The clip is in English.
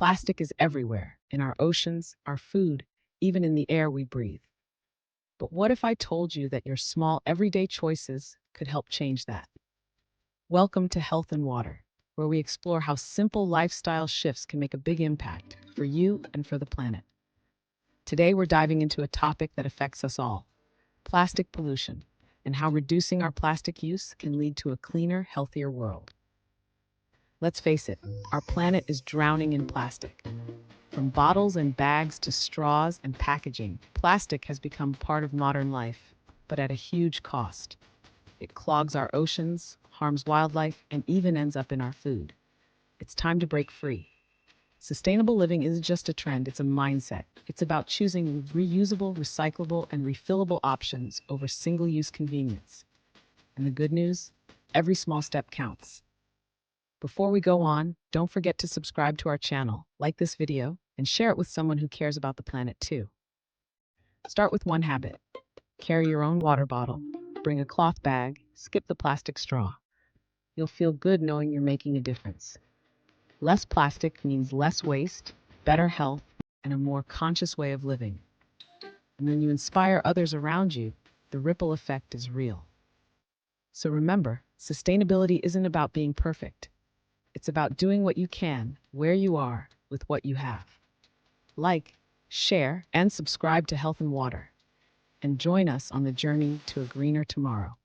Plastic is everywhere, in our oceans, our food, even in the air we breathe. But what if I told you that your small, everyday choices could help change that? Welcome to Health and Water, where we explore how simple lifestyle shifts can make a big impact for you and for the planet. Today, we're diving into a topic that affects us all: plastic pollution, and how reducing our plastic use can lead to a cleaner, healthier world. Let's face it, our planet is drowning in plastic. From bottles and bags to straws and packaging, plastic has become part of modern life, but at a huge cost. It clogs our oceans, harms wildlife, and even ends up in our food. It's time to break free. Sustainable living isn't just a trend, it's a mindset. It's about choosing reusable, recyclable, and refillable options over single-use convenience. And the good news? Every small step counts. Before we go on, don't forget to subscribe to our channel, like this video, and share it with someone who cares about the planet too. Start with one habit. Carry your own water bottle. Bring a cloth bag. Skip the plastic straw. You'll feel good knowing you're making a difference. Less plastic means less waste, better health, and a more conscious way of living. And when you inspire others around you, the ripple effect is real. So remember, sustainability isn't about being perfect. It's about doing what you can, where you are, with what you have. Like, share, and subscribe to Health and Water. And join us on the journey to a greener tomorrow.